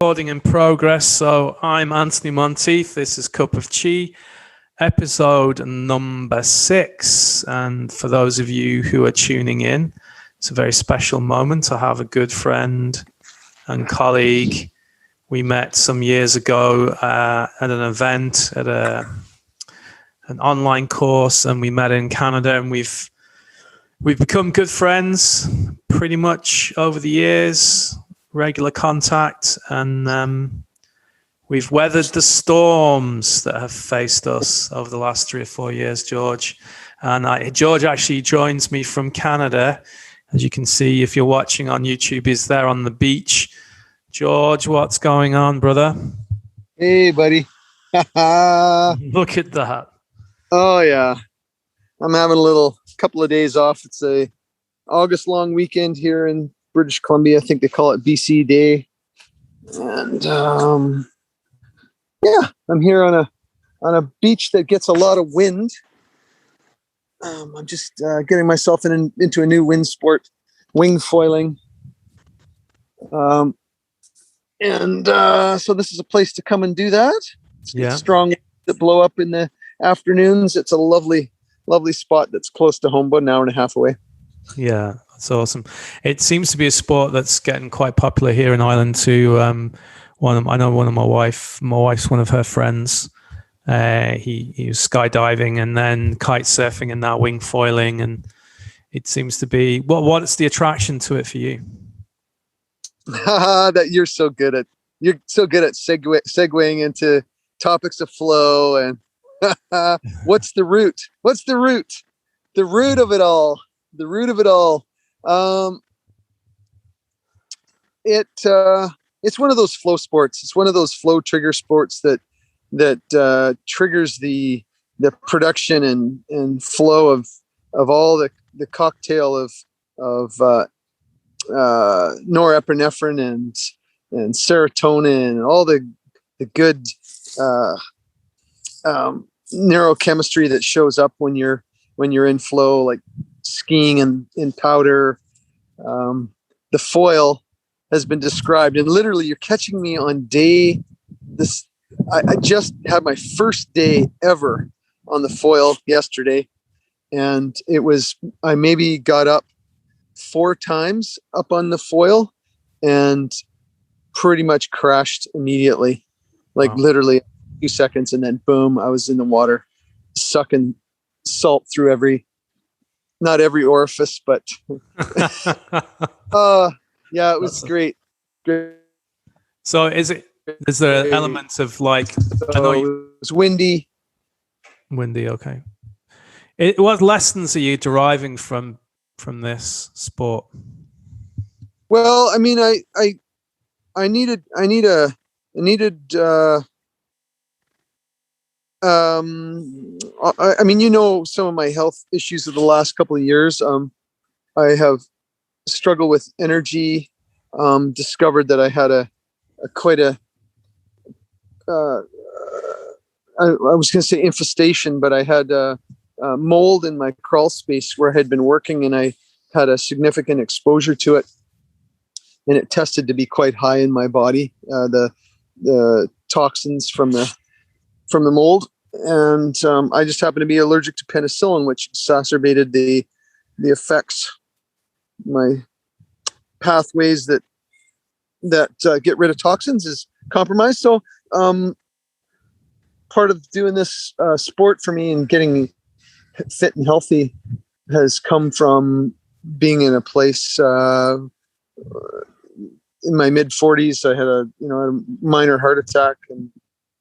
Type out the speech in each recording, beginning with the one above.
recording in progress. So I'm Anthony Monteith. This is Cup of Chi, episode number 6. And for those of you who are tuning in, it's a very special moment to have a good friend and colleague. We met some years ago at an event, at an online course, and we met in Canada, and we've become good friends pretty much over the years, regular contact, and we've weathered the storms that have faced us over the last 3 or 4 years, George. And George actually joins me from Canada. As you can see, if you're watching on YouTube, he's there on the beach. George, what's going on, brother? Hey, buddy. Look at that. Oh, yeah. I'm having a couple of days off. It's a August long weekend here in British Columbia. I think they call it BC Day. And I'm here on a beach that gets a lot of wind. I'm just getting myself into a new wind sport, wing foiling. So this is a place to come and do that. It's strong that blow up in the afternoons. It's a lovely spot that's close to home, about an hour and a half away. Yeah, that's awesome. It seems to be a sport that's getting quite popular here in Ireland too. I know one of my wife's one of her friends. He was skydiving and then kite surfing and now wing foiling, and it seems to be what's the attraction to it for you? That you're so good at segueing into topics of flow and what's the root? The root of it all. It's one of those flow sports. It's one of those flow trigger sports that triggers the production and flow of all the cocktail of norepinephrine and serotonin and all the good neurochemistry that shows up when you're in flow, like skiing and in powder. The foil has been described, and literally you're catching me on day this. I just had my first day ever on the foil yesterday, and I maybe got up 4 times up on the foil and pretty much crashed immediately, like literally a few seconds, and then boom, I was in the water sucking salt through not every orifice, but yeah, it was great. So is there elements of like, I know it was windy. Okay. What lessons are you deriving from this sport? Well, I mean, I needed I mean, some of my health issues of the last couple of years. I have struggled with energy, discovered that I had I was going to say infestation, but I had mold in my crawl space where I had been working, and I had a significant exposure to it, and it tested to be quite high in my body, the toxins from the mold. And I just happened to be allergic to penicillin, which exacerbated the effects, my pathways that get rid of toxins is compromised. So part of doing this sport for me and getting fit and healthy has come from being in a place in my mid 40s. I had a minor heart attack,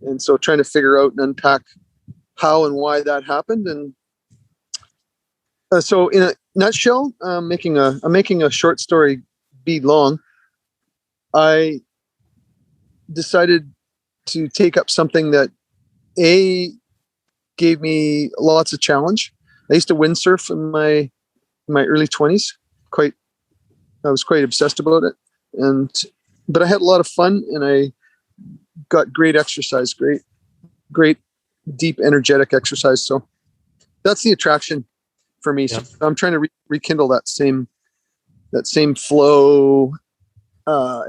and so trying to figure out and unpack how and why that happened. And so in a nutshell, I'm making a short story be long. I decided to take up something that gave me lots of challenge. I used to windsurf in my early 20s. I was quite obsessed about it, but I had a lot of fun, and I got great exercise, great deep energetic exercise. So that's the attraction for me. Yeah. So I'm trying to rekindle that same flow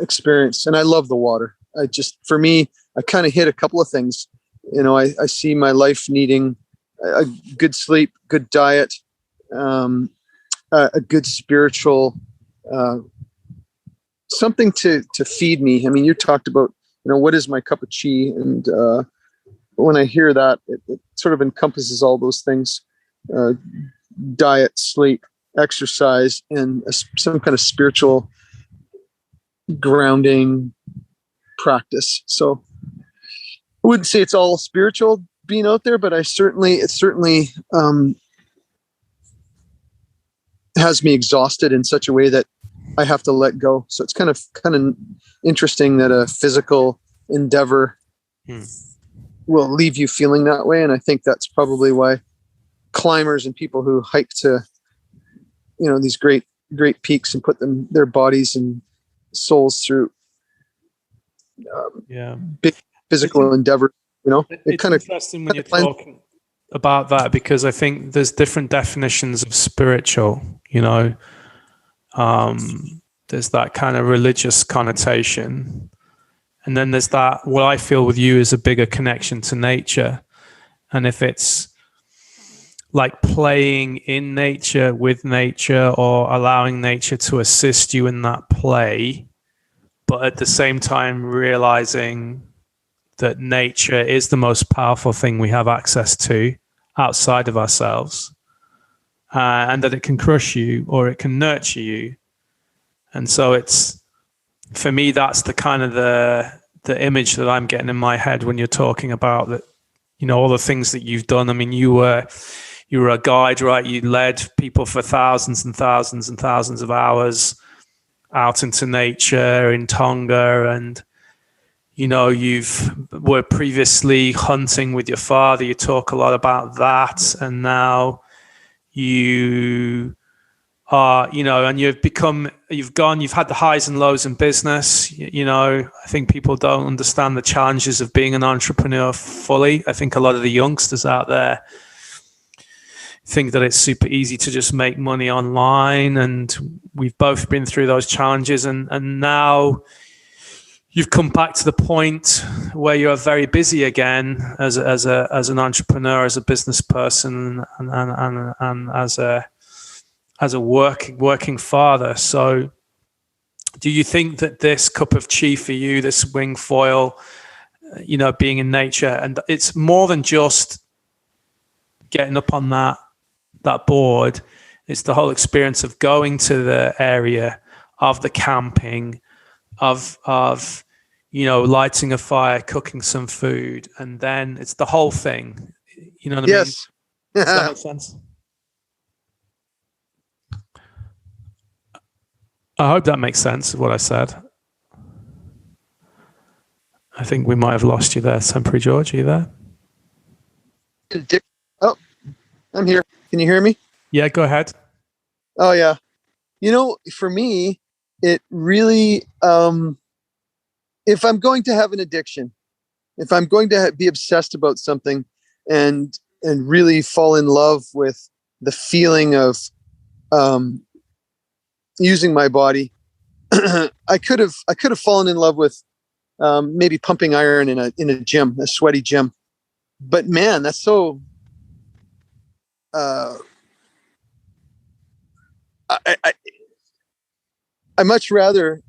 experience. And I love the water. For me, I kind of hit a couple of things. I see my life needing a good sleep, good diet, a good spiritual, something to feed me. I mean, you talked about, what is my cup of tea? And when I hear that, it sort of encompasses all those things: diet, sleep, exercise, and some kind of spiritual grounding practice. So I wouldn't say it's all spiritual being out there, but it certainly has me exhausted in such a way that I have to let go. So it's kind of interesting that a physical endeavor will leave you feeling that way. And I think that's probably why climbers and people who hike to, these great peaks and put their bodies and souls through big physical endeavor, it's interesting when you're talking about that, because I think there's different definitions of spiritual. There's that kind of religious connotation, and then there's that, what I feel with you is a bigger connection to nature. And if it's like playing in nature, with nature, or allowing nature to assist you in that play, but at the same time realizing that nature is the most powerful thing we have access to outside of ourselves, and that it can crush you or it can nurture you. And so it's, for me, that's the kind of the image that I'm getting in my head when you're talking about that, all the things that you've done. I mean, you were a guide, right? You led people for thousands and thousands and thousands of hours out into nature in Tonga, and were previously hunting with your father. You talk a lot about that, and now you are, and you've had the highs and lows in business. I think people don't understand the challenges of being an entrepreneur fully. I think a lot of the youngsters out there think that it's super easy to just make money online, and we've both been through those challenges, and now you've come back to the point where you are very busy again as an entrepreneur, as a business person, and as a working father. So do you think that this cup of tea for you, this wing foil, being in nature, and it's more than just getting up on that board, it's the whole experience of going to the area, of the camping, of lighting a fire, cooking some food, and then it's the whole thing. You know what I mean? Yes. Does that make sense? I hope that makes sense, what I said. I think we might have lost you there, Temporary George. Are you there? Oh, I'm here. Can you hear me? Yeah, go ahead. Oh, yeah. For me, it really, if I'm going to have an addiction, if I'm going to be obsessed about something and really fall in love with the feeling of using my body, I could have fallen in love with maybe pumping iron in a gym, a sweaty gym. But man, that's so. I much rather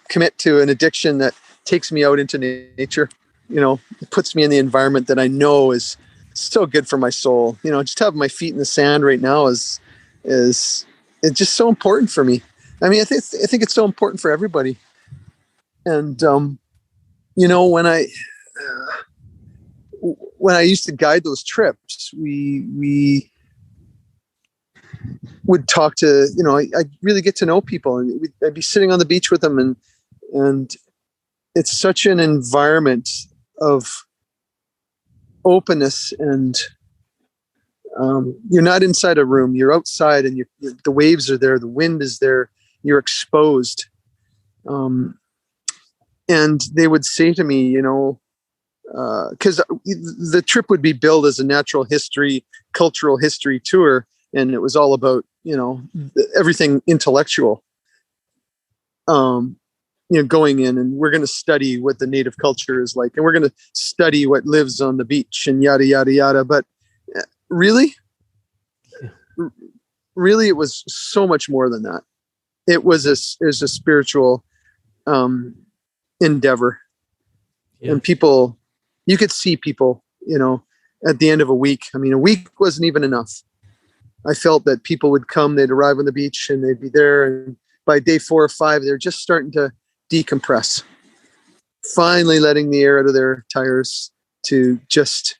commit to an addiction that takes me out into nature. It puts me in the environment that I know is so good for my soul. Just having my feet in the sand right now is it's just so important for me. I mean, I think it's so important for everybody. And when I used to guide those trips, we would talk to, I'd really get to know people, and I'd be sitting on the beach with them, and it's such an environment of openness, and you're not inside a room, you're outside, and the waves are there, the wind is there, you're exposed. And they would say to me, because the trip would be billed as a cultural history tour, and it was all about, everything intellectual. going in, and we're going to study what the native culture is like, and we're going to study what lives on the beach and yada, yada, yada. But really, really, it was so much more than that. It was a spiritual endeavor. Yeah. And people, you could see people, at the end of a week. I mean, a week wasn't even enough. I felt that people would come, they'd arrive on the beach, and they'd be there. And by day 4 or 5, they're just starting to decompress, finally letting the air out of their tires to just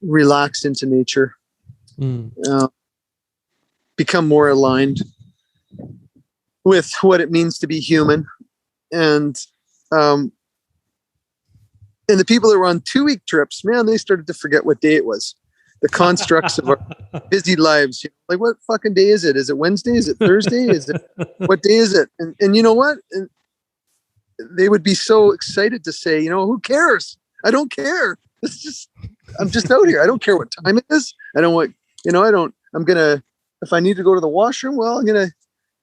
relax into nature, become more aligned with what it means to be human. And the people that were on 2-week trips, man, they started to forget what day it was. The constructs of our busy lives. Like, what fucking day is it? Is it Wednesday? Is it Thursday? What day is it? And you know what? And they would be so excited to say, who cares? I don't care. I'm just out here. I don't care what time it is. I don't want, if I need to go to the washroom, well,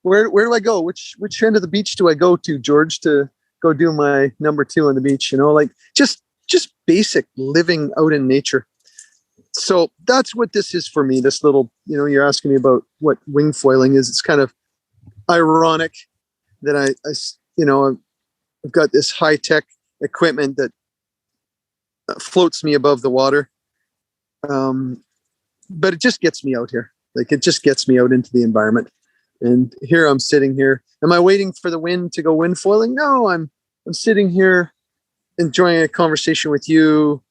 where do I go? Which end of the beach do I go to, George, to go do my number 2 on the beach? Just basic living out in nature. So that's what this is for me. This little, you're asking me about what wing foiling is. It's kind of ironic that I've got this high tech equipment that floats me above the water. But it just gets me out here. Like, it just gets me out into the environment. And here I'm sitting here. Am I waiting for the wind to go wind foiling? No, I'm sitting here enjoying a conversation with you.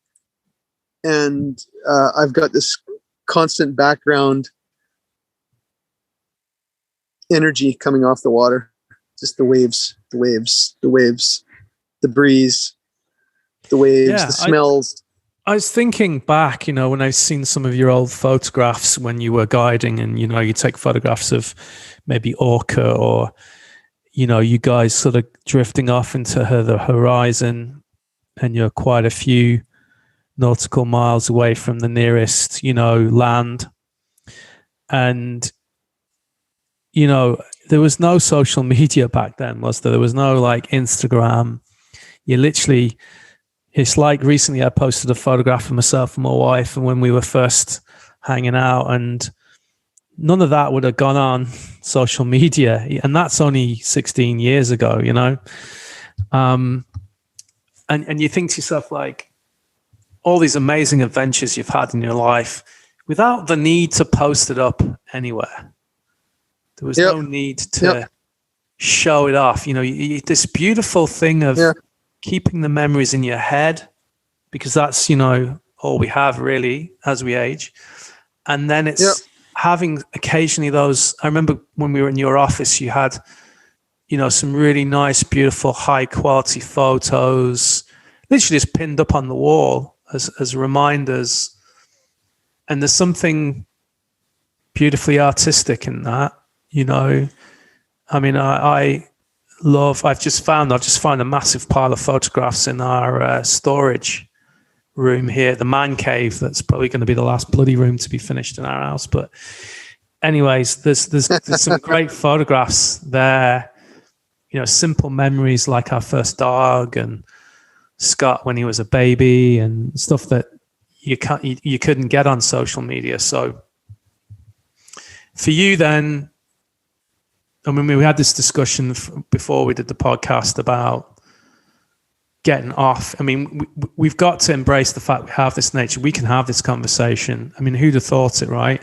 And I've got this constant background energy coming off the water. Just the waves, the breeze, the waves, the smells. I was thinking back, when I've seen some of your old photographs when you were guiding, and, you take photographs of maybe orca or, you guys sort of drifting off into the horizon, and you're quite a few nautical miles away from the nearest, land. And, there was no social media back then, was there? There was no Instagram. It's like recently I posted a photograph of myself and my wife, and when we were first hanging out, and none of that would have gone on social media. And that's only 16 years ago, and you think to yourself, all these amazing adventures you've had in your life without the need to post it up anywhere. There was no need to show it off. This beautiful thing of keeping the memories in your head, because that's, all we have really as we age. And then it's having occasionally those, I remember when we were in your office, you had, some really nice, beautiful, high quality photos, literally just pinned up on the wall as reminders. And there's something beautifully artistic in that, I mean, I've just found a massive pile of photographs in our storage room here, the man cave. That's probably going to be the last bloody room to be finished in our house. But anyways, there's some great photographs there, simple memories like our first dog and Scott when he was a baby, and stuff that you couldn't get on social media. So for you then, I mean, we had this discussion before we did the podcast about getting off. I mean, we've got to embrace the fact we have this nature. We can have this conversation. I mean, who'd have thought it, right?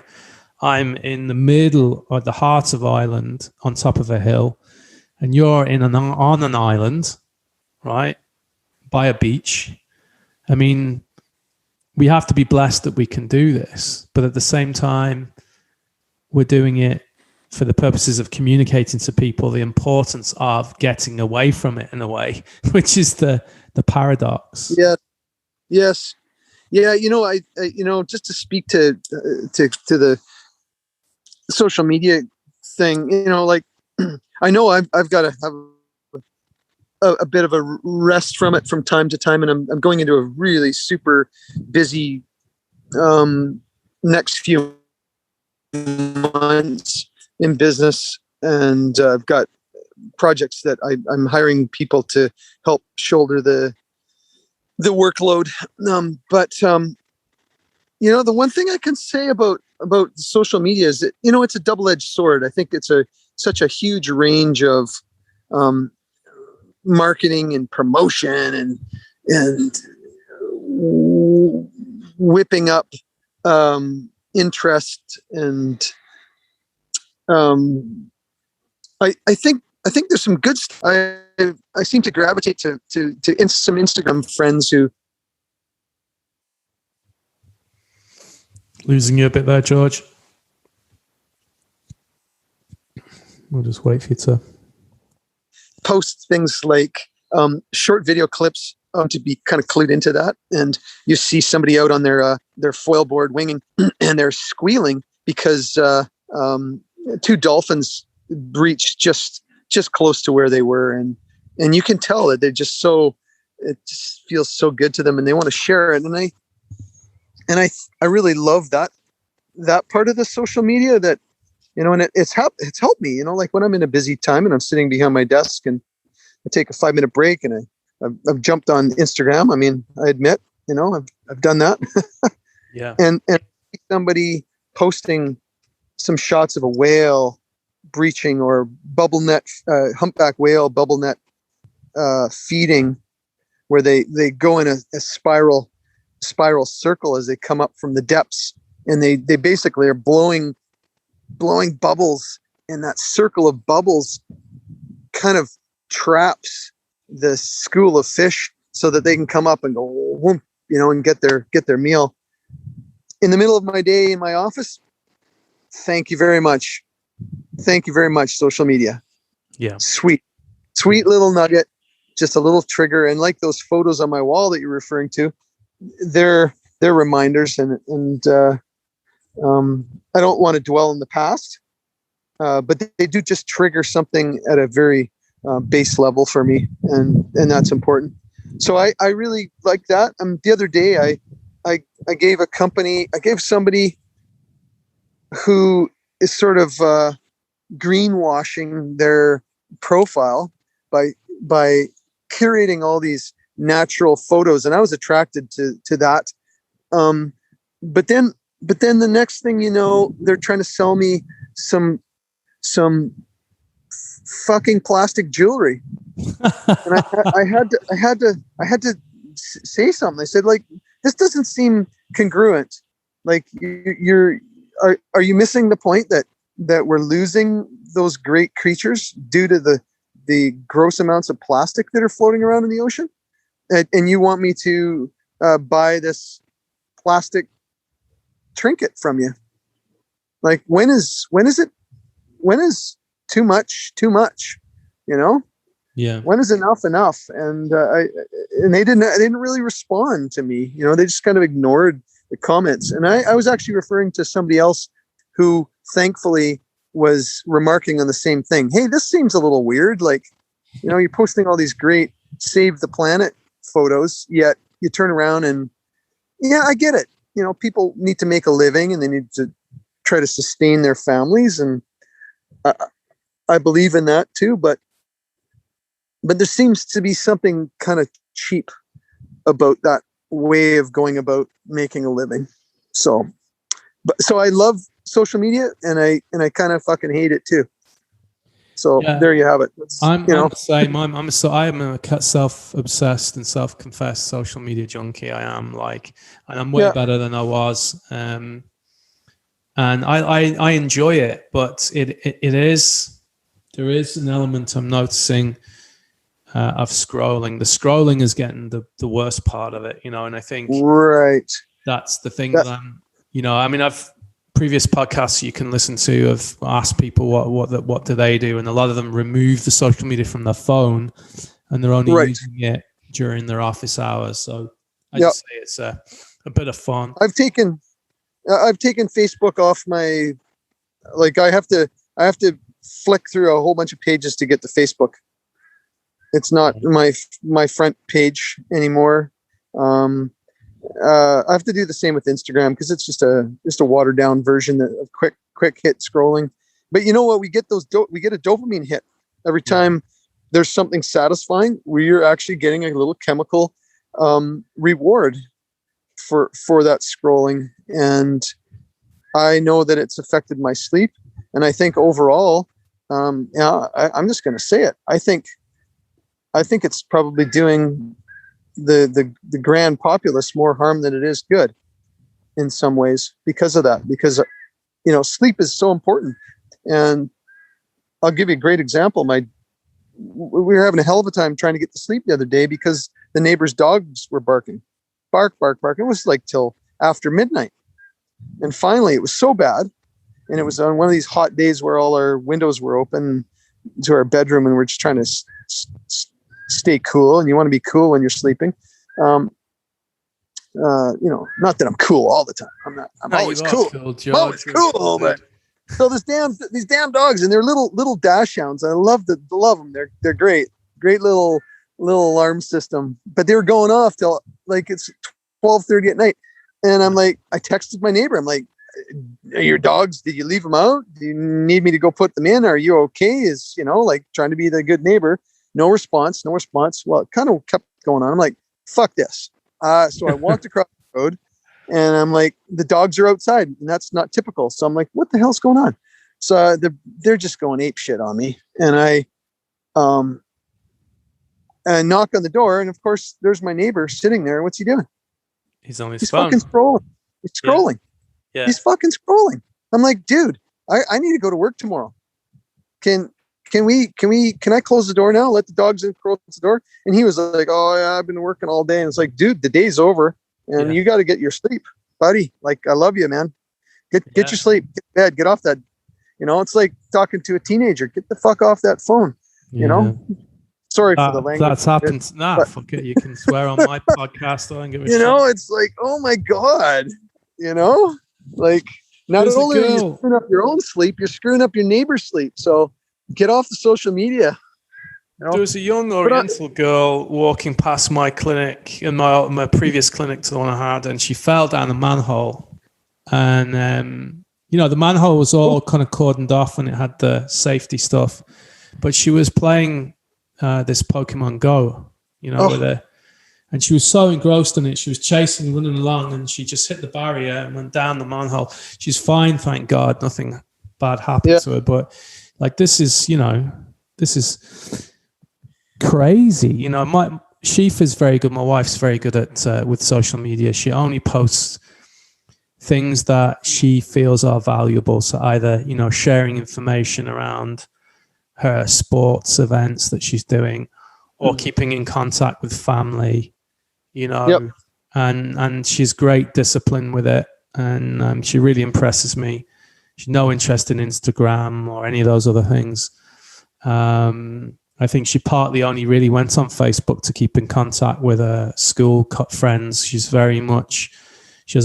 I'm in the middle or the heart of Ireland on top of a hill, and you're on an island, right, by a beach. I mean, we have to be blessed that we can do this, but at the same time, we're doing it for the purposes of communicating to people the importance of getting away from it in a way, which is the paradox. Yeah. Yes. Yeah. I just to speak to the social media thing, I know I've got to have a bit of a rest from it from time to time. And I'm going into a really super busy next few months in business, and I've got projects that I'm hiring people to help shoulder the workload. The one thing I can say about social media is that, it's a double-edged sword. I think it's such a huge range of marketing and promotion and whipping up interest, and I think there's some good stuff. I seem to gravitate to some Instagram friends who. Losing you a bit there, George. We'll just wait for you to post things like short video clips to be kind of clued into that, and you see somebody out on their foil board winging, and they're squealing because two dolphins breached just close to where they were, and you can tell that they're just it just feels so good to them, and they want to share it. And I really love that part of the social media, that, and it's helped me, like when I'm in a busy time and I'm sitting behind my desk and I take a 5-minute break and I've jumped on Instagram. I mean, I admit, I've done that. Yeah. And somebody posting some shots of a whale breaching, or bubble net, humpback whale bubble net feeding, where they go in a spiral circle as they come up from the depths, and they basically are blowing bubbles, and that circle of bubbles kind of traps the school of fish so that they can come up and go whoomp, and get their meal. In the middle of my day in my office, thank you very much, social media. Yeah. Sweet little nugget, just a little trigger. And like those photos on my wall that you're referring to, they're reminders, and I don't want to dwell in the past, but they do just trigger something at a very base level for me, and that's important. So I really like that. The other day I gave somebody who is sort of greenwashing their profile by curating all these natural photos, and I was attracted to that. But then the next thing they're trying to sell me some fucking plastic jewelry, and I had to say something. I said, like, this doesn't seem congruent. Like, are you missing the point that we're losing those great creatures due to the gross amounts of plastic that are floating around in the ocean? And you want me to buy this plastic trinket from you? Like, when is too much? Yeah. When is enough? And they didn't really respond to me. They just kind of ignored the comments. And I was actually referring to somebody else who thankfully was remarking on the same thing. Hey, this seems a little weird. Like, you're posting all these great save the planet photos, yet you turn around and, yeah, I get it. People need to make a living and they need to try to sustain their families. And I believe in that too, but there seems to be something kind of cheap about that way of going about making a living. So I love social media, and I kind of fucking hate it too. So yeah. There you have it. I'm the same. I am a self-obsessed and self-confessed social media junkie. I am, and I'm way better than I was. And I enjoy it, but there is an element I'm noticing of scrolling. The scrolling is getting the worst part of it, and I think that's the thing that I'm, I've previous podcasts you can listen to have asked people what do they do, and a lot of them remove the social media from their phone, and they're only using it during their office hours. So I just say it's a bit of fun. I've taken Facebook off my, I have to flick through a whole bunch of pages to get to Facebook. It's not my front page anymore. I have to do the same with Instagram because it's just a watered down version of quick hit scrolling. But you know what? We get a dopamine hit Every time there's something satisfying, we're actually getting a little chemical reward for that scrolling. And I know that it's affected my sleep. And I think overall, I'm just going to say it. I think it's probably doing the grand populace more harm than it is good in some ways because of that. Because sleep is so important. And I'll give you a great example. We were having a hell of a time trying to get to sleep the other day because the neighbor's dogs were barking. Bark, bark, bark. It was like till after midnight. And finally, it was so bad. And it was on one of these hot days where all our windows were open to our bedroom and we're just trying to stay cool. And you want to be cool when you're sleeping. Not that I'm cool all the time. I'm always cool. I'm always cool, but so these damn dogs, and they're little dash hounds. I love them. They're great little alarm system. But they were going off till like it's 12:30 at night, and I'm like, I texted my neighbor. I'm like, are your dogs? Did you leave them out? Do you need me to go put them in? Are you okay? Like trying to be the good neighbor. No response. Well, it kind of kept going on. I'm like, fuck this. So I walked across the road. And I'm like, the dogs are outside, and that's not typical. So I'm like, what the hell's going on? So they're just going ape shit on me. And I knock on the door, and of course, there's my neighbor sitting there. What's he doing? He's on his phone. Fucking scrolling. He's scrolling. Yeah. He's fucking scrolling. I'm like, dude, I need to go to work tomorrow. Can I close the door now? Let the dogs in, close the door. And he was like, oh yeah, I've been working all day. And it's like, dude, the day's over. And you got to get your sleep, buddy. Like, I love you, man. Get your sleep, get to bed, get off that. It's like talking to a teenager. Get the fuck off that phone. Sorry for the language. That's happened. Fuck it. You can swear on my podcast. I don't give a shit. It's like, oh my God. Like not only are you screwing up your own sleep, you're screwing up your neighbor's sleep. So get off the social media. There was a young Oriental girl walking past my clinic, in my previous clinic to the one I had, and she fell down a manhole. And, the manhole was all kind of cordoned off and it had the safety stuff. But she was playing this Pokemon Go, with her. And she was so engrossed in it. She was running along, and she just hit the barrier and went down the manhole. She's fine, thank God. Nothing bad happened to her. But, like, this is crazy. Sheaf is very good. My wife's very good at with social media. She only posts things that she feels are valuable. So either, sharing information around her sports events that she's doing, or keeping in contact with family, and she's great discipline with it. And she really impresses me. She's no interest in Instagram or any of those other things. I think she partly only really went on Facebook to keep in contact with her school friends. She has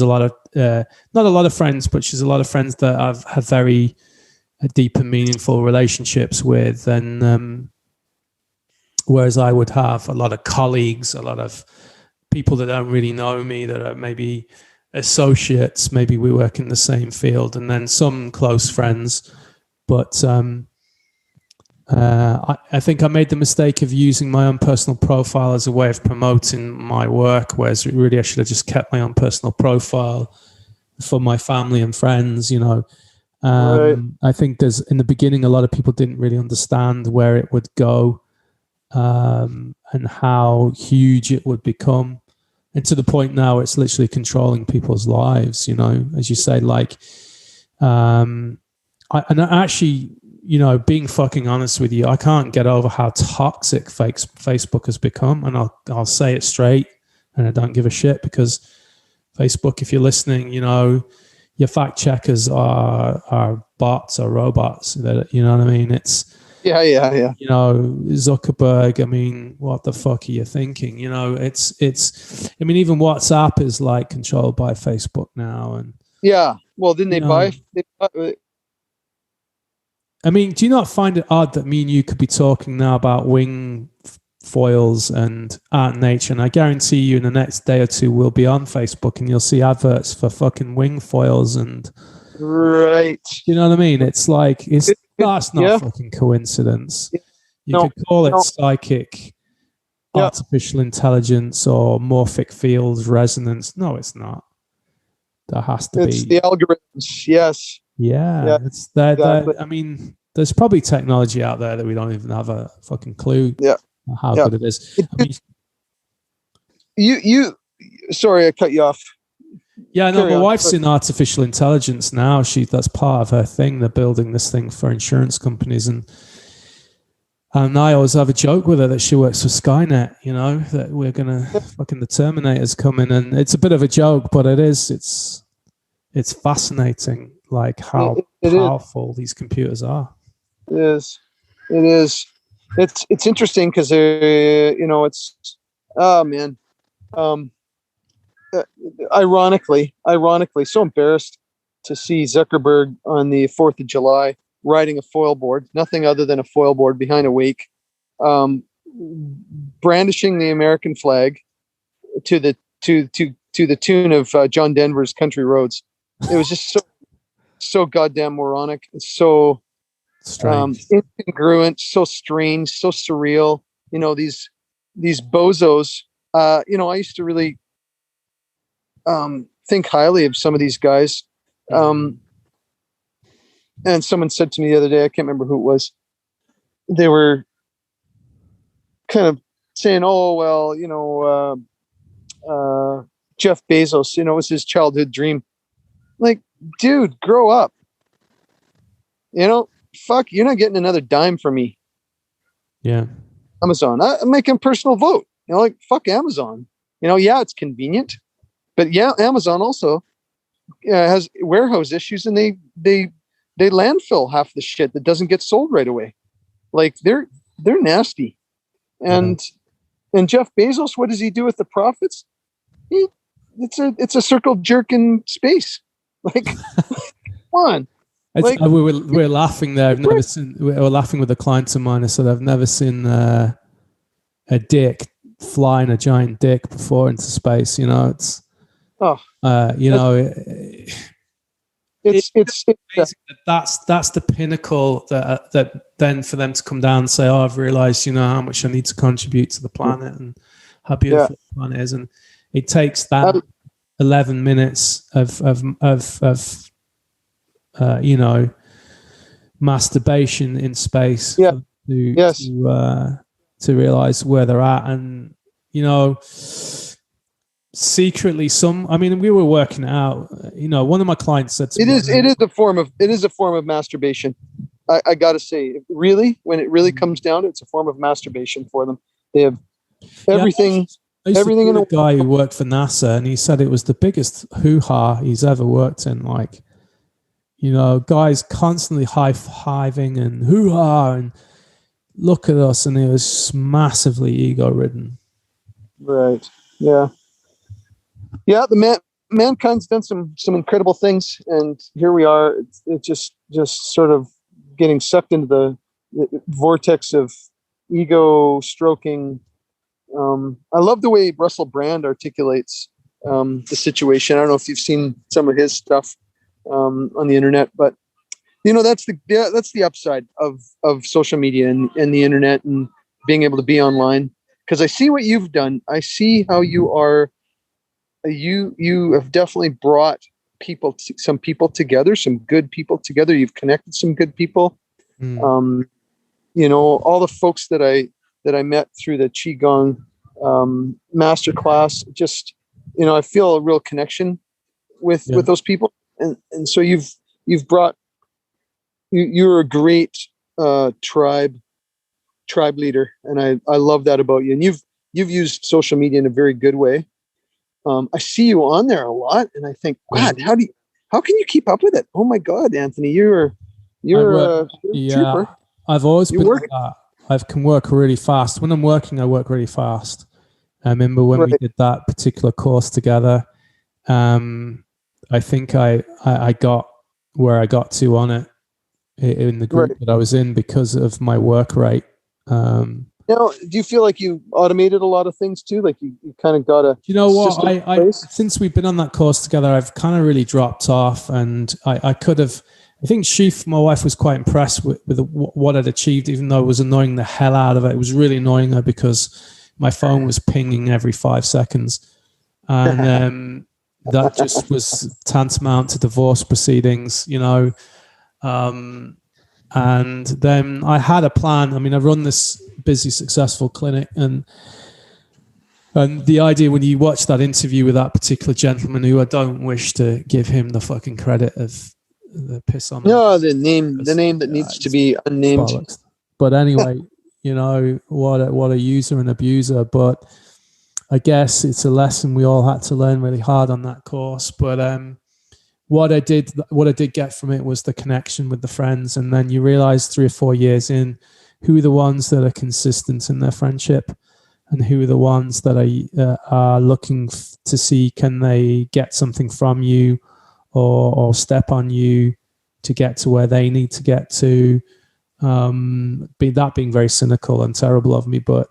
a lot of, not a lot of friends, but she's a lot of friends that I've had very deep and meaningful relationships with. And whereas I would have a lot of colleagues, a lot of people that don't really know me, that are maybe associates, maybe we work in the same field, and then some close friends. But I think I made the mistake of using my own personal profile as a way of promoting my work, whereas really I should have just kept my own personal profile for my family and friends, Right. I think in the beginning, a lot of people didn't really understand where it would go and how huge it would become. And to the point now, it's literally controlling people's lives, as you say, like, being fucking honest with you, I can't get over how toxic Facebook has become. And I'll say it straight, and I don't give a shit, because Facebook, if you're listening, your fact checkers are bots or robots. You know what I mean? It's Zuckerberg. I mean, what the fuck are you thinking? It's. I mean, even WhatsApp is like controlled by Facebook now, and well, didn't they buy? I mean, do you not find it odd that me and you could be talking now about wing foils and art and nature, and I guarantee you in the next day or two we'll be on Facebook and you'll see adverts for fucking wing foils and right. You know what I mean? It's like that's not fucking coincidence. You could call it psychic, Yeah. artificial intelligence, or morphic field resonance. No, it's not. There has to It's be the algorithms. Yes. Yeah, Yeah, it's that. exactly. I mean, there's probably technology out there that we don't even have a fucking clue Yeah. how good it is. I mean, you. Sorry, I cut you off. yeah, no, Carry my on. wife's in artificial intelligence now. That's part of her thing. They're building this thing for insurance companies, and I always have a joke with her that she works for Skynet. You know, that we're gonna fucking the Terminator's coming, and it's a bit of a joke, but it's fascinating, like how It powerful these computers are. It is. It is. It's interesting because it's oh man. Ironically, so embarrassed to see Zuckerberg on the 4th of July riding a foil board, nothing other than a foil board behind a wake, brandishing the American flag to the tune of John Denver's Country Roads. It was just so goddamn moronic. It's so strange, incongruent, so strange, so surreal. These bozos. I used to really think highly of some of these guys. And someone said to me the other day, I can't remember who it was. They were kind of saying, "Oh well, Jeff Bezos, it was his childhood dream." Like, dude, grow up. Fuck, you're not getting another dime from me. Yeah. Amazon. I'm making a personal vote. Like, fuck Amazon. Yeah, it's convenient, but yeah, Amazon also has warehouse issues, and they landfill half the shit that doesn't get sold right away. Like, they're nasty. And Jeff Bezos, what does he do with the profits? It's a circle jerk in space. Like, come on. Like, we're laughing there. We were laughing with a client of mine. I said, I've never seen a dick flying a giant dick before into space. It's that's the pinnacle that then for them to come down and say, oh, I've realized, how much I need to contribute to the planet and how beautiful the planet is. And it takes that 11 minutes of masturbation in space to realize where they're at. And secretly we were working it out. One of my clients said to me, it is a form of masturbation. I gotta say, really, when it really comes down to it, it's a form of masturbation for them. They have everything. Everything in a guy who worked for NASA, and he said it was the biggest hoo-ha he's ever worked in. Like, guys constantly high-fiving and hoo-ha and look at us, and it was massively ego-ridden. Right. Yeah. Yeah. Mankind's done some incredible things, and here we are. It's just sort of getting sucked into the vortex of ego stroking. I love the way Russell Brand articulates the situation. I don't know if you've seen some of his stuff on the internet, but that's the upside of social media and the internet and being able to be online. Because I see what you've done. I see how you are. You have definitely brought some people together, some good people together. You've connected some good people. All the folks that I met through the Qigong masterclass, just, I feel a real connection with those people. And so you've brought, you're a great tribe leader. And I love that about you. And you've used social media in a very good way. I see you on there a lot, and I think, God, how can you keep up with it? Oh my God, Anthony, you're a trooper. I've always been like that. I can work really fast. When I'm working, I work really fast. I remember when we did that particular course together. I think I got where I got to on it in the group that I was in because of my work rate. Do you feel like you automated a lot of things too? Like you kind of got a I since we've been on that course together, I've kind of really dropped off, and I could have I think my wife, was quite impressed with what I'd achieved, even though it was annoying the hell out of it. It was really annoying her because my phone was pinging every 5 seconds. And that just was tantamount to divorce proceedings, you know. And then I had a plan. I mean, I run this busy, successful clinic, and the idea when you watch that interview with that particular gentleman, who I don't wish to give him the fucking credit of the piss on him. No, the name that needs to be unnamed. Bollocks. But anyway, you know, what a user and abuser. But I guess it's a lesson we all had to learn really hard on that course. But what I did get from it was the connection with the friends, and then you realize 3 or 4 years in, who are the ones that are consistent in their friendship, and who are the ones that are looking to see, can they get something from you or step on you to get to where they need to get to. Being very cynical and terrible of me, but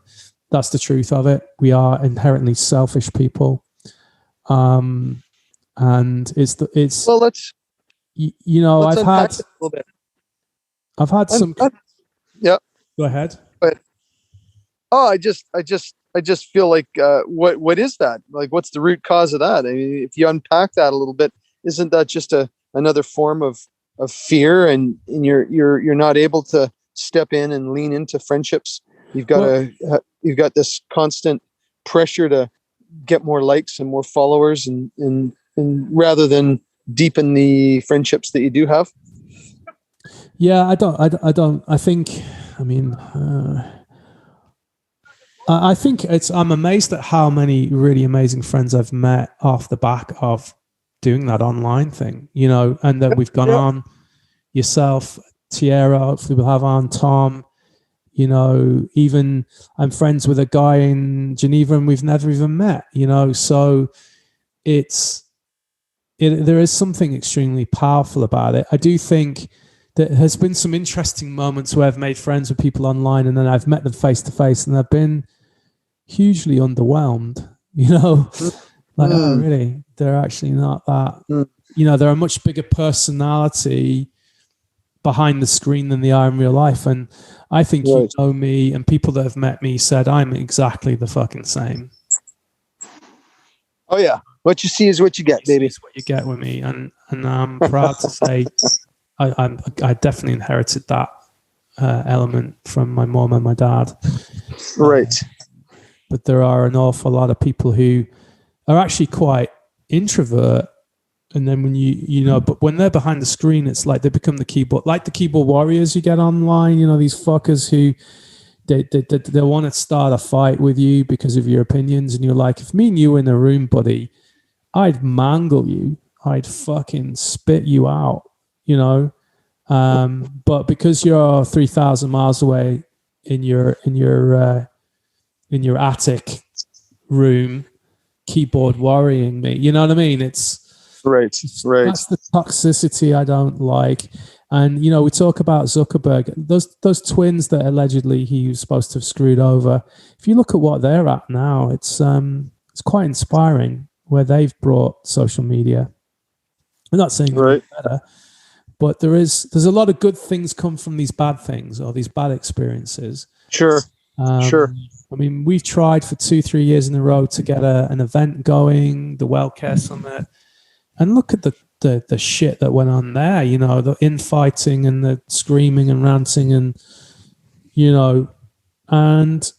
that's the truth of it. We are inherently selfish people. And let's you know, I've had a little bit. Some. Yeah. Go ahead. But I just feel like what is that? Like, what's the root cause of that? I mean, if you unpack that a little bit, isn't that just another form of fear, and you're not able to step in and lean into friendships? You've got this constant pressure to get more likes and more followers, and rather than deepen the friendships that you do have. Yeah, I don't. I think. I mean, I think I'm amazed at how many really amazing friends I've met off the back of doing that online thing, you know, and that we've gone on. Yourself, Tierra, hopefully we'll have on Tom. You know, even I'm friends with a guy in Geneva and we've never even met, you know, so there is something extremely powerful about it. I do think there has been some interesting moments where I've made friends with people online and then I've met them face to face and I've been hugely underwhelmed, you know, like, oh, really, they're actually not that, you know, they're a much bigger personality behind the screen than they are in real life. And I think you know me, and people that have met me said I'm exactly the fucking same. Oh yeah, what you see is what you get, baby. It's what you get with me, and I'm proud to say I definitely inherited that element from my mom and my dad. Right. But there are an awful lot of people who are actually quite introvert. And then when you know, but when they're behind the screen, it's like they become the keyboard warriors you get online, you know, these fuckers who they want to start a fight with you because of your opinions. And you're like, if me and you were in a room, buddy, I'd mangle you. I'd fucking spit you out, you know? But because you're 3,000 miles away in your attic room, keyboard worrying me, you know what I mean? It's right. That's the toxicity I don't like. And you know, we talk about Zuckerberg, those twins that allegedly he was supposed to have screwed over. If you look at what they're at now, it's quite inspiring where they've brought social media. I'm not saying they're better, but there's a lot of good things come from these bad things or these bad experiences. Sure. Sure. I mean, we've tried for 2-3 years in a row to get an event going, the WellCare Summit, and look at the shit that went on there. You know, the infighting and the screaming and ranting, and you know, and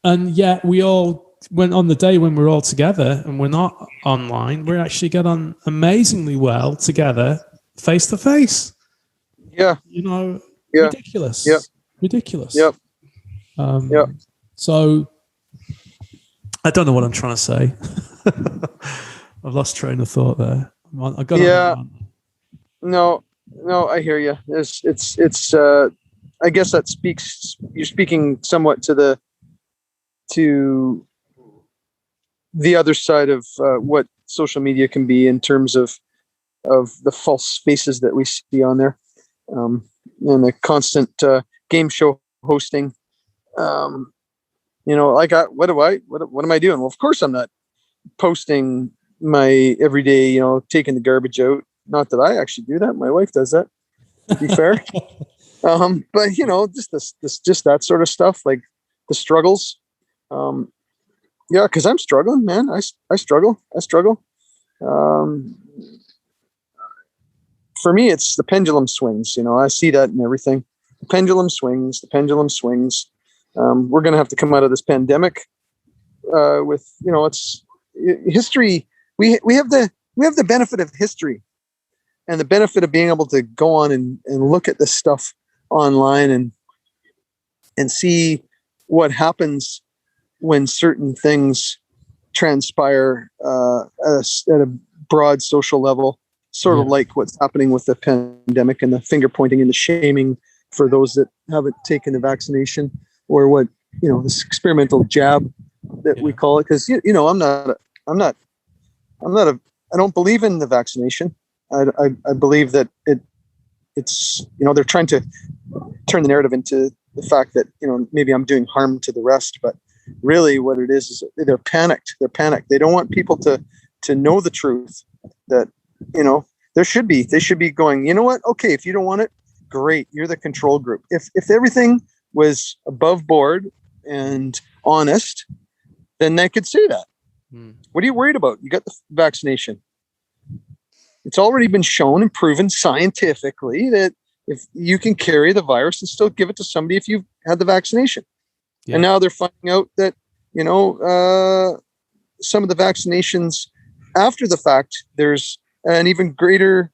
yet we all went on the day when we're all together and we're not online. We actually get on amazingly well together, face to face. Yeah. You know, ridiculous. Yep. Ridiculous. Yep. So I don't know what I'm trying to say. I've lost train of thought there. I got No, I hear you. It's I guess that you're speaking somewhat to the other side of what social media can be in terms of the false faces that we see on there, and the constant game show hosting. You know, like what am I doing? Well, of course I'm not posting my everyday, you know, taking the garbage out, Not that I actually do that. My wife does that, to be fair. But just that sort of stuff, like the struggles. Yeah, because I'm struggling, man. I struggle. For me, it's the pendulum swings. I see that in everything. The pendulum swings. We're going to have to come out of this pandemic with, it's history. We have the benefit of history and the benefit of being able to go on and look at this stuff online and see what happens when certain things transpire at a broad social level, sort of like what's happening with the pandemic and the finger pointing and the shaming for those that haven't taken the vaccination, or what, this experimental jab that we call it. Because I don't believe in the vaccination. I believe that it's they're trying to turn the narrative into the fact that maybe I'm doing harm to the rest, but really what it is they're panicked. They don't want people to know the truth, that they should be going, you know what, okay, if you don't want it, great, you're the control group. If everything was above board and honest, then they could say that. What are you worried about? You got the vaccination. It's already been shown and proven scientifically that if you can carry the virus and still give it to somebody if you've had the vaccination. And now they're finding out that some of the vaccinations after the fact, there's an even greater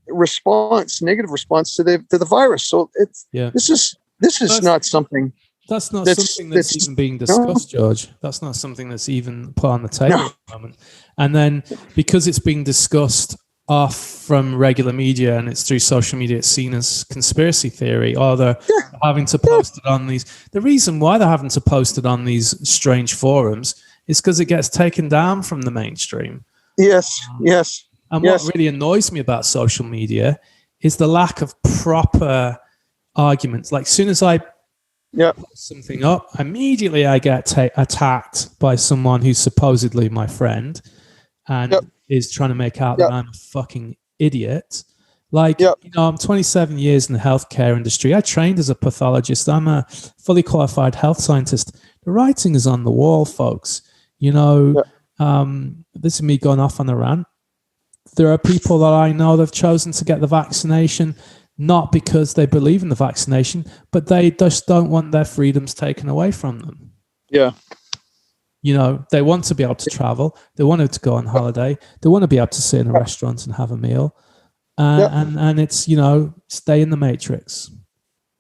negative response to the virus. So this is not something. That's not something that's even being discussed, George. That's not something that's even put on the table at the moment. And then because it's being discussed off from regular media and it's through social media, it's seen as conspiracy theory, or they're having to post it on these. The reason why they're having to post it on these strange forums is because it gets taken down from the mainstream. Yes. And what really annoys me about social media is the lack of proper arguments. Like, as soon as I put something up, immediately I get attacked by someone who's supposedly my friend and is trying to make out that I'm a fucking idiot. Like, I'm 27 years in the healthcare industry. I trained as a pathologist. I'm a fully qualified health scientist. The writing is on the wall, folks. This is me going off on a rant. There are people that I know that have chosen to get the vaccination, not because they believe in the vaccination, but they just don't want their freedoms taken away from them. Yeah. They want to be able to travel. They want to go on holiday. They want to be able to sit in a restaurant and have a meal. And it's, stay in the matrix.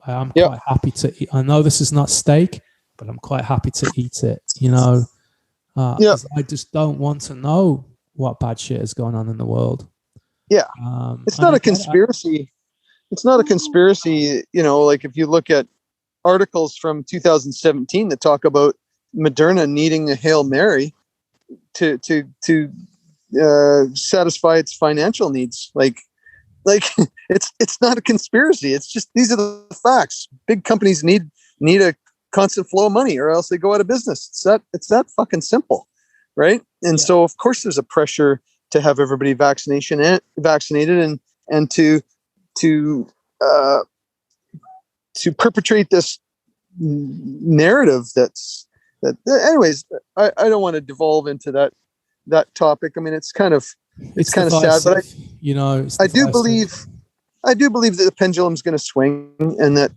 I'm quite happy to eat. I know this is not steak, but I'm quite happy to eat it, 'cause I just don't want to know what bad shit is going on in the world. Yeah. It's not a conspiracy. It's not a conspiracy, like if you look at articles from 2017 that talk about Moderna needing a Hail Mary to satisfy its financial needs. Like it's not a conspiracy. It's just, these are the facts. Big companies need a constant flow of money, or else they go out of business. It's that fucking simple, right? And so of course there's a pressure to have everybody vaccinated and to perpetrate this narrative that. Anyways, I don't want to devolve into that topic. I mean, it's kind of sad, but I do believe that the pendulum's going to swing, and that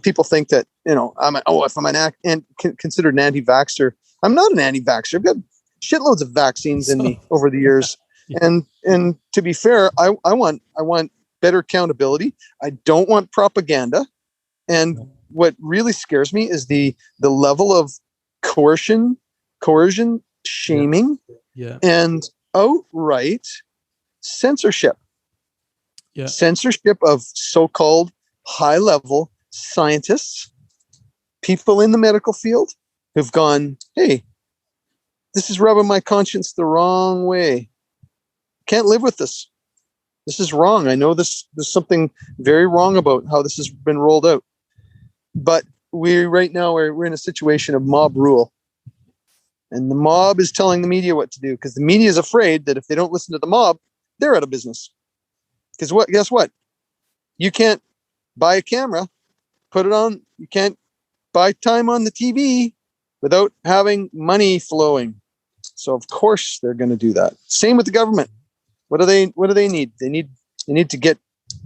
people think that if I'm considered an anti-vaxxer, I'm not an anti-vaxxer. I've got shitloads of vaccines in me over the years, and to be fair, I want better accountability. I don't want propaganda, and what really scares me is the level of coercion, shaming, and outright censorship. Censorship of so-called high-level scientists, people in the medical field who've gone, hey, this is rubbing my conscience the wrong way. Can't live with this. This is wrong. I know there's something very wrong about how this has been rolled out. But we're in a situation of mob rule, and the mob is telling the media what to do, because the media is afraid that if they don't listen to the mob, they're out of business. Because guess what? You can't buy a camera, put it on. You can't buy time on the TV without having money flowing. So of course they're going to do that. Same with the government. What do they need? They need to get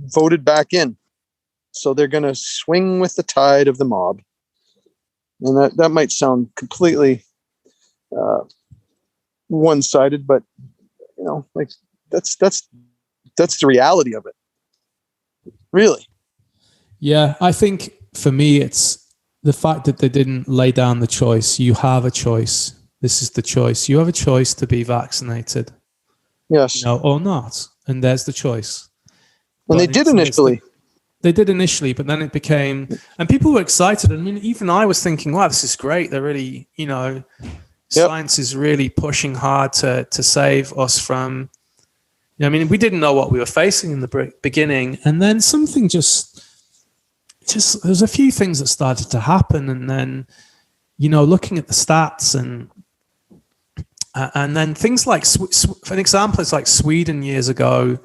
voted back in. So they're going to swing with the tide of the mob. And that might sound completely one-sided, but like that's the reality of it. Really. Yeah, I think for me, it's the fact that they didn't lay down the choice. You have a choice. This is the choice. You have a choice to be vaccinated. Yes. Or not. And there's the choice. And they did initially. They did initially, but then it became, and people were excited. I mean, even I was thinking, wow, this is great. They're really, science is really pushing hard to save us from, I mean, we didn't know what we were facing in the beginning. And then something just there's a few things that started to happen. And then, looking at the stats and then things like, for an example, it's like Sweden years ago,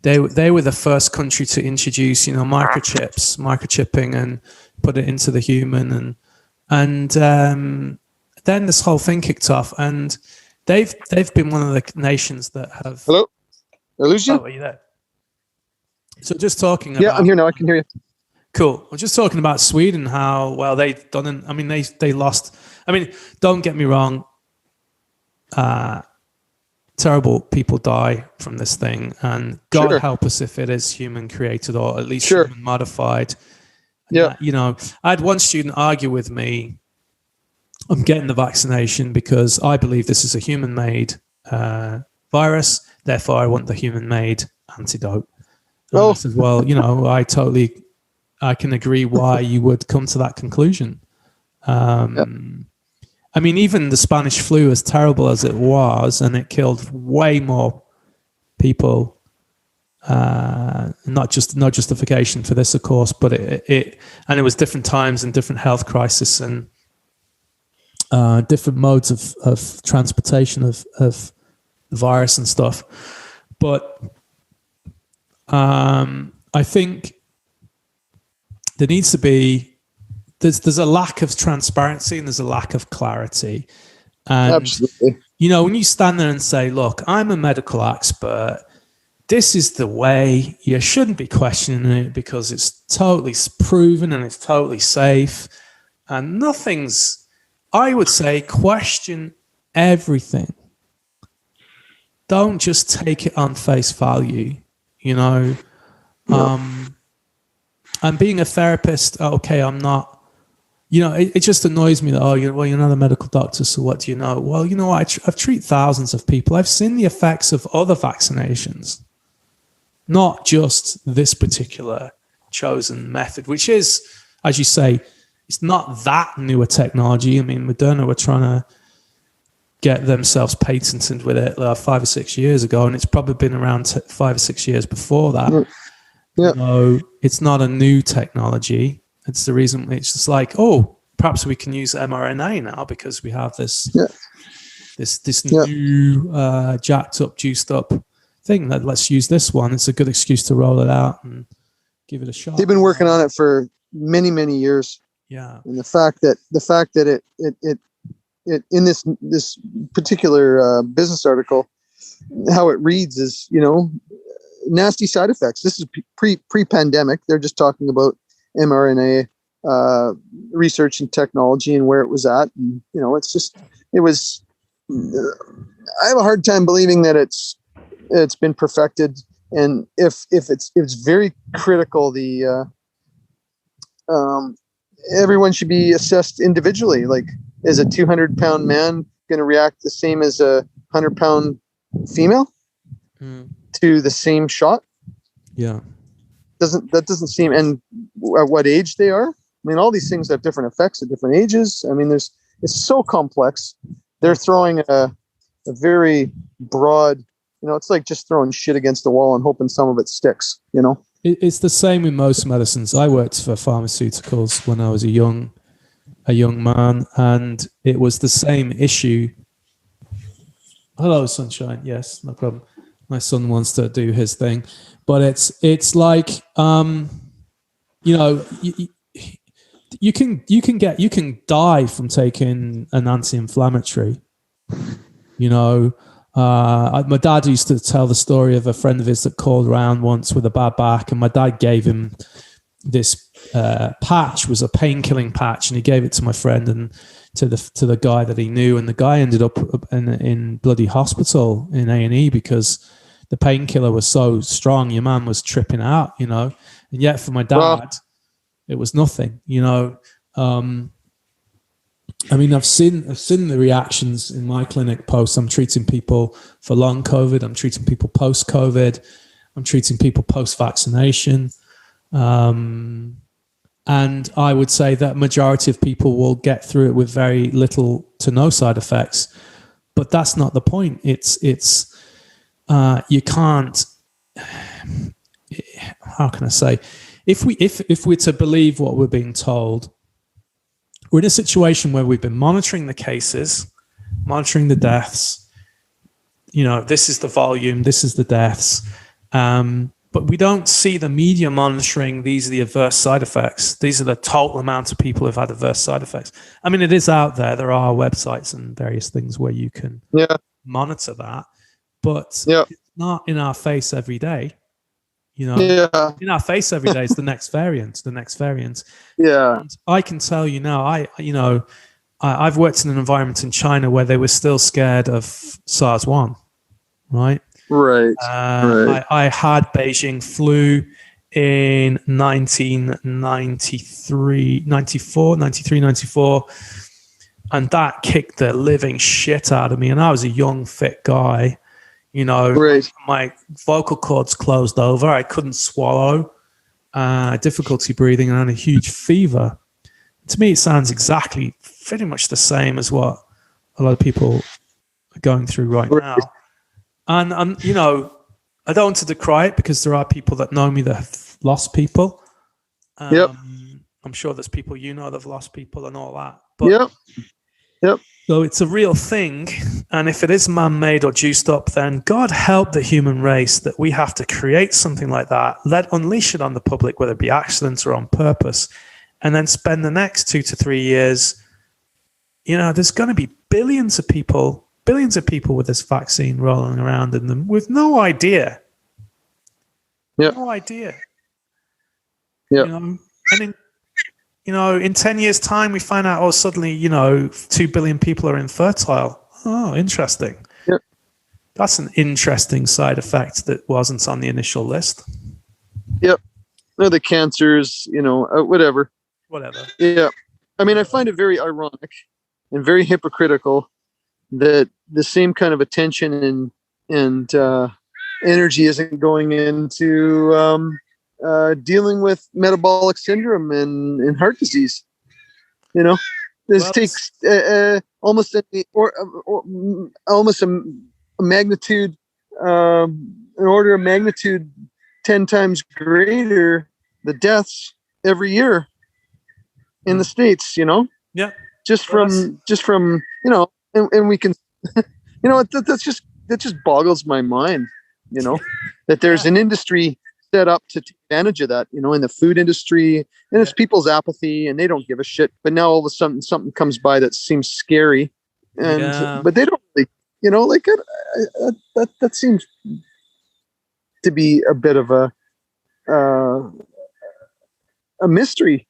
they were the first country to introduce, microchipping and put it into the human. And then this whole thing kicked off, and they've been one of the nations that have. Hello? Did I lose you? Oh, are you there? So just talking about. Yeah, I'm here now. I can hear you. Cool. We're just talking about Sweden, how well they've done. I mean, they lost. I mean, don't get me wrong. Terrible people die from this thing, and God help us if it is human created or at least human modified. Yeah. I had one student argue with me, I'm getting the vaccination because I believe this is a human made virus. Therefore, I want the human made antidote. And I said, well, I can agree why you would come to that conclusion. I mean, even the Spanish flu, as terrible as it was, and it killed way more people. No justification for this, of course, but it was different times and different health crisis and different modes of transportation of the virus and stuff. But I think there needs to be. There's a lack of transparency and there's a lack of clarity. And, absolutely. When you stand there and say, look, I'm a medical expert, this is the way, you shouldn't be questioning it because it's totally proven and it's totally safe. And I would say, question everything. Don't just take it on face value, And being a therapist, okay, I'm not. It just annoys me that, you're not a medical doctor, so what do you know? Well, I've treated thousands of people. I've seen the effects of other vaccinations, not just this particular chosen method, which is, as you say, it's not that new a technology. I mean, Moderna were trying to get themselves patented with it 5 or 6 years ago, and it's probably been around 5 or 6 years before that. Yeah. It's not a new technology. It's the reason it's just like, perhaps we can use mRNA now because we have this new jacked up, juiced up thing. Let's use this one. It's a good excuse to roll it out and give it a shot. They've been working on it for many, many years. Yeah. And the fact that it in this particular business article, how it reads is, nasty side effects. This is pre-pandemic. They're just talking about mRNA research and technology and where it was at. And, I have a hard time believing that it's been perfected. And if it's very critical, everyone should be assessed individually. Like, is a 200-pound man going to react the same as a 100-pound female to the same shot? Yeah. That doesn't seem, and at what age they are. I mean, all these things have different effects at different ages. I mean, it's so complex. They're throwing a very broad, it's like just throwing shit against the wall and hoping some of it sticks, It's the same in most medicines. I worked for pharmaceuticals when I was a young man, and it was the same issue. Hello, sunshine. Yes, no problem. My son wants to do his thing, but it's like, you know, you can die from taking an anti-inflammatory. You know, my dad used to tell the story of a friend of his that called around once with a bad back, and my dad gave him this patch, was a pain-killing patch, and he gave it to my friend and to the guy that he knew, and the guy ended up in bloody hospital in A&E because the painkiller was so strong. Your man was tripping out, you know, and yet for my dad, it was nothing, you know. I mean, I've seen the reactions in my clinic post. I'm treating people for long COVID. I'm treating people post COVID. I'm treating people post vaccination. And I would say that majority of people will get through it with very little to no side effects. But that's not the point. It's you can't. How can I say? If we're to believe what we're being told, we're in a situation where we've been monitoring the cases, monitoring the deaths. You know, this is the volume, this is the deaths. But we don't see the media monitoring, these are the adverse side effects. These are the total amount of people who've had adverse side effects. I mean, it is out there. There are websites and various things where you can monitor that. But it's not in our face every day. You know, in our face every day is the next variant. Yeah. And I can tell you now, I've worked in an environment in China where they were still scared of SARS-1, right? Right. I had Beijing flu in 1993, 94, and that kicked the living shit out of me. And I was a young, fit guy. You know, my vocal cords closed over. I couldn't swallow, difficulty breathing, and I had a huge fever. To me, it sounds exactly pretty much the same as what a lot of people are going through right now. And you know, I don't want to decry it because there are people that know me that have lost people. I'm sure there's people you know that have lost people and all that. But so it's a real thing. And if it is man-made or juiced up, then God help the human race that we have to create something like that, unleash it on the public, whether it be accidents or on purpose, and then spend the next 2 to 3 years. You know, there's going to be billions of people with this vaccine rolling around in them with no idea. No idea. You know, and in 10 years' time, we find out, suddenly, 2 billion people are infertile. Oh, interesting. That's an interesting side effect that wasn't on the initial list. No, the cancers, whatever. Yeah. I mean, I find it very ironic and very hypocritical that the same kind of attention and energy isn't going into dealing with metabolic syndrome and heart disease. This takes almost a magnitude, an order of magnitude 10 times greater the deaths every year in the States. Just from and we can, that just boggles my mind. That there's an industry set up to take advantage of that, in the food industry, and it's people's apathy and they don't give a shit. But now all of a sudden something comes by that seems scary, but they don't really, that seems to be a bit of a mystery,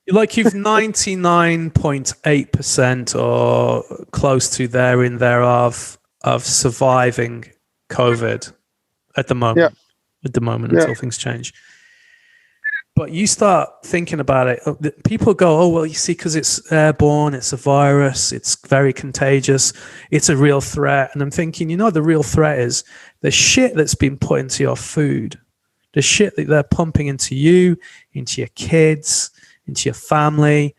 Like you've 99.8% or close to thereof of surviving COVID at the moment. Until things change. But you start thinking about it, people go, oh, well, you see, because it's airborne, it's a virus, it's very contagious, it's a real threat. And I'm thinking, the real threat is the shit that's been put into your food, the shit that they're pumping into you, into your kids, into your family.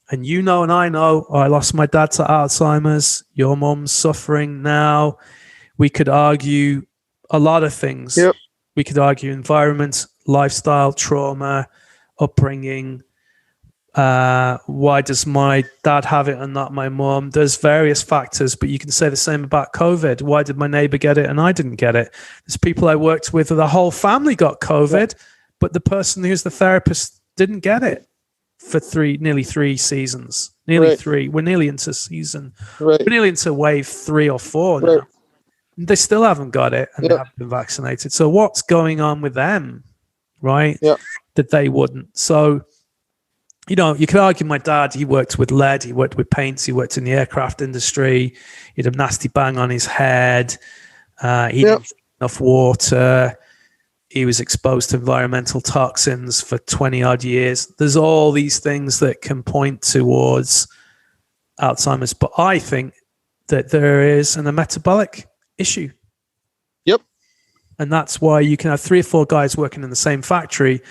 And and I know, I lost my dad to Alzheimer's, your mum's suffering now. We could argue a lot of things. We could argue environment, lifestyle, trauma, upbringing, Why does my dad have it and not my mom? There's various factors, but you can say the same about COVID. Why did my neighbor get it and I didn't get it? There's people I worked with, the whole family got COVID, but the person who's the therapist didn't get it for nearly 3 seasons. Nearly 3. We're nearly into season. We're nearly into wave 3 or 4 now. They still haven't got it and they haven't been vaccinated. So what's going on with them, right? That they wouldn't. So, you know, you could argue my dad, he worked with lead, he worked with paints, he worked in the aircraft industry, he had a nasty bang on his head, he didn't drink enough water, he was exposed to environmental toxins for 20 odd years. There's all these things that can point towards Alzheimer's, but I think that there is a metabolic issue. And that's why you can have 3 or 4 guys working in the same factory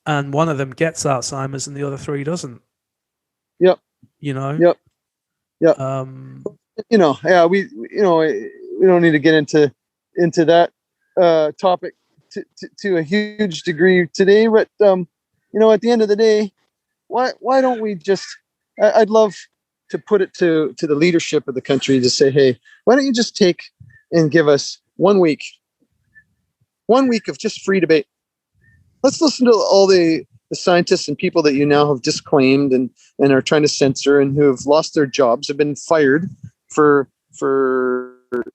and one of them gets Alzheimer's and the other 3 doesn't. You know? You know, we don't need to get into that topic to a huge degree today, but you know, at the end of the day, why don't we just, I'd love to put it to the leadership of the country to say, hey, why don't you just take and give us 1 week of just free debate. Let's listen to all the scientists and people that you now have disclaimed and are trying to censor and who have lost their jobs, have been fired for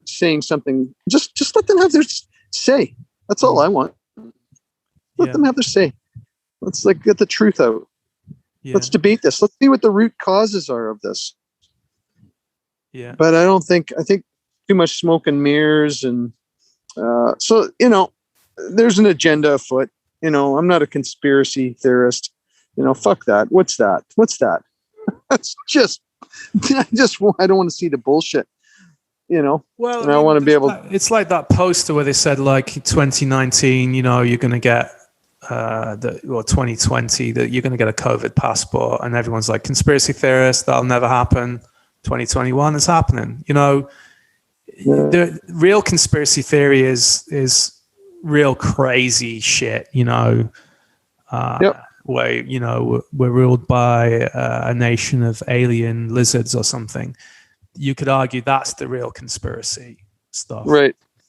saying something. Just let them have their say. That's all I want. Let them have their say. Let's get the truth out. Let's debate this. Let's see what the root causes are of this. But I think too much smoke and mirrors, and so, you know, there's an agenda afoot. You know, I'm not a conspiracy theorist. You know, fuck that. What's that? That's just, I don't want to see the bullshit, you know? Well, and I want to be able. It's like that poster where they said, like, 2019, you know, you're going to get, or 2020, that you're going to get a COVID passport. And everyone's like, conspiracy theorists, that'll never happen. 2021 is happening. You know, the real conspiracy theory is real crazy shit, you know, where, you know, we're ruled by a nation of alien lizards or something. You could argue that's the real conspiracy stuff.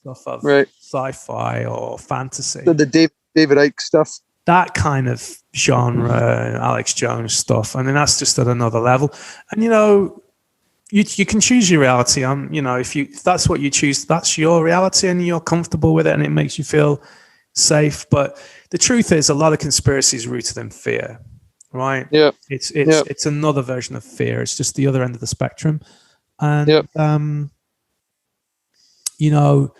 Stuff of sci-fi or fantasy. So the David Icke stuff. That kind of genre, Alex Jones stuff. I mean, that's just at another level. And, you know, you can choose your reality. You know, if that's what you choose, that's your reality and you're comfortable with it and it makes you feel safe. But the truth is, a lot of conspiracies rooted in fear, right? It's another version of fear. It's just the other end of the spectrum. And, you know,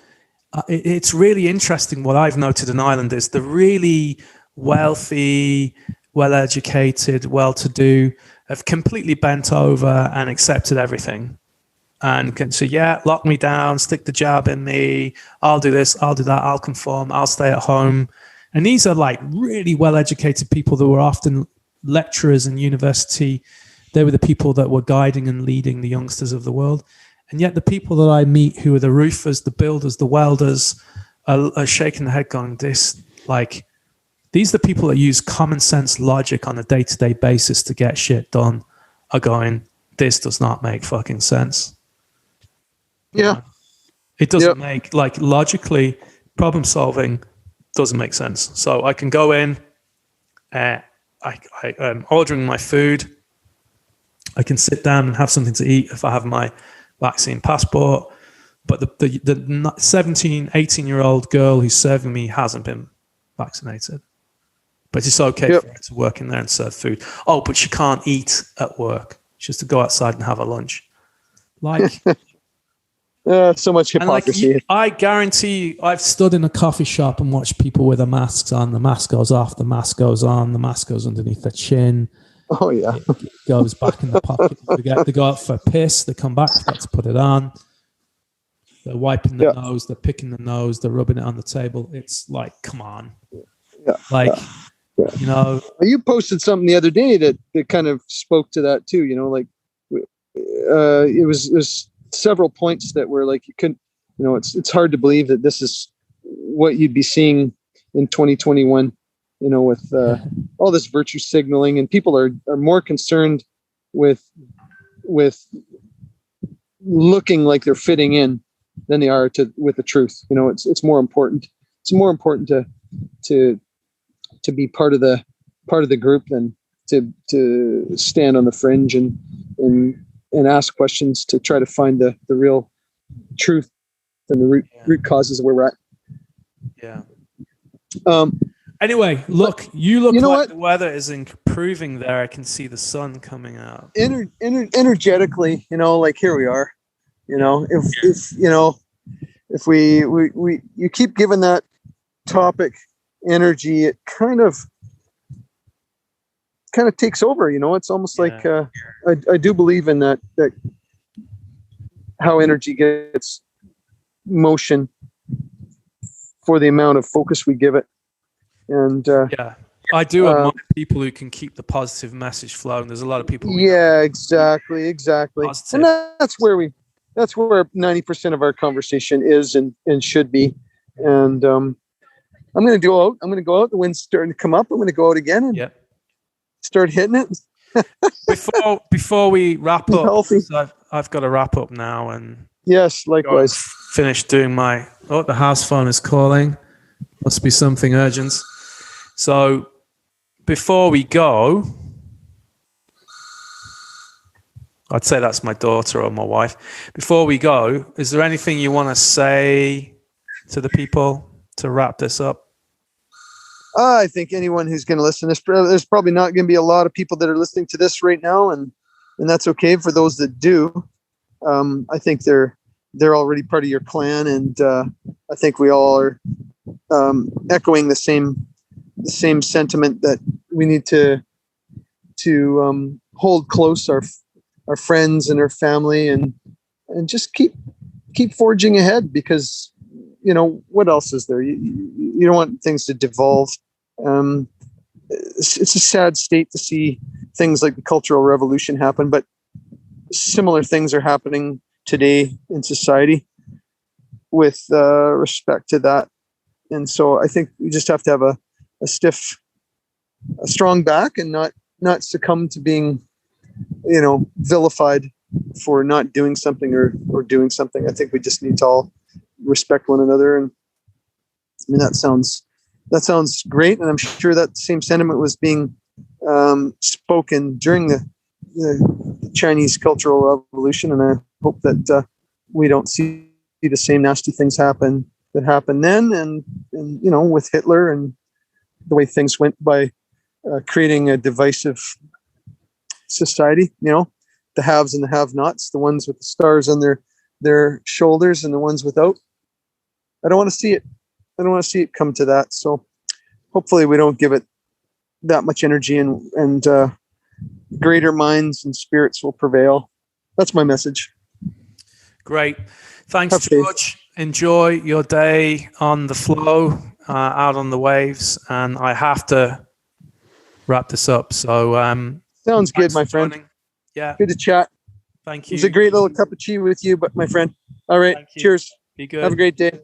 it's really interesting. What I've noted in Ireland is the really wealthy, well-educated, well-to-do have completely bent over and accepted everything and can say, lock me down, stick the jab in me, I'll do this, I'll do that, I'll conform, I'll stay at home. And these are like really well-educated people that were often lecturers in university. They were the people that were guiding and leading the youngsters of the world. And yet the people that I meet who are the roofers, the builders, the welders are shaking their head going, these are the people that use common sense logic on a day-to-day basis to get shit done, are going, this does not make fucking sense. It doesn't make, like, logically, problem solving doesn't make sense. So I can go in, I'm ordering my food, I can sit down and have something to eat if I have my vaccine passport, but the 17, 18-year-old girl who's serving me hasn't been vaccinated. But it's okay for her to work in there and serve food. Oh, but she can't eat at work. She has to go outside and have a lunch. Like, so much hypocrisy. Like, I guarantee you, I've stood in a coffee shop and watched people with their masks on. The mask goes off, the mask goes on, the mask goes underneath their chin. Oh, yeah. It goes back in the pocket. They go out for a piss. They come back, forget to put it on. They're wiping the nose. They're picking the nose. They're rubbing it on the table. It's like, come on. You know, you posted something the other day that kind of spoke to that too. You know, like it was several points that were like, you couldn't, you know, it's hard to believe that this is what you'd be seeing in 2021. with all this virtue signaling, and people are more concerned with looking like they're fitting in than they are with the truth. It's more important. It's more important to be part of the group than to stand on the fringe and ask questions to try to find the real truth and the root causes of where we're at. Yeah. Anyway, look, you look like what? The weather is improving there. I can see the sun coming out. Energetically, like here we are. If you keep giving that topic energy, it kind of takes over. It's almost like I do believe in that how energy gets motion for the amount of focus we give it. And I do admire people who can keep the positive message flowing. There's a lot of people. Exactly. Positive. And that's where 90% of our conversation is and should be. And I'm going to go out. The wind's starting to come up. I'm going to go out again and start hitting it. Before we wrap up, I've got to wrap up now. And yes, likewise. Finish doing the house phone is calling. Must be something urgent. So before we go, I'd say that's my daughter or my wife. Before we go, is there anything you want to say to the people to wrap this up? I think anyone who's going to listen, there's probably not going to be a lot of people that are listening to this right now, and that's okay. For those that do, I think they're already part of your clan, and I think we all are echoing the same sentiment that we need to hold close our friends and our family, and just keep forging ahead, because what else is there? You don't want things to devolve. It's a sad state to see things like the Cultural Revolution happen, but similar things are happening today in society with respect to that. And so I think we just have to have a strong back and not succumb to being, vilified for not doing something or doing something. I think we just need to all respect one another. And I mean, that sounds great. And I'm sure that same sentiment was being spoken during the Chinese Cultural Revolution. And I hope that we don't see the same nasty things happen that happened then. And with Hitler and the way things went by creating a divisive society, the haves and the have-nots, the ones with the stars on their shoulders and the ones without. I don't want to see it. I don't want to see it come to that. So hopefully we don't give it that much energy, and greater minds and spirits will prevail. That's my message. Great. Thanks, George. Enjoy your day on the flow, out on the waves. And I have to wrap this up. So sounds good, my friend. Joining. Yeah. Good to chat. Thank you. It was a great little cup of tea with you, but my friend. All right. Cheers. Be good. Have a great day.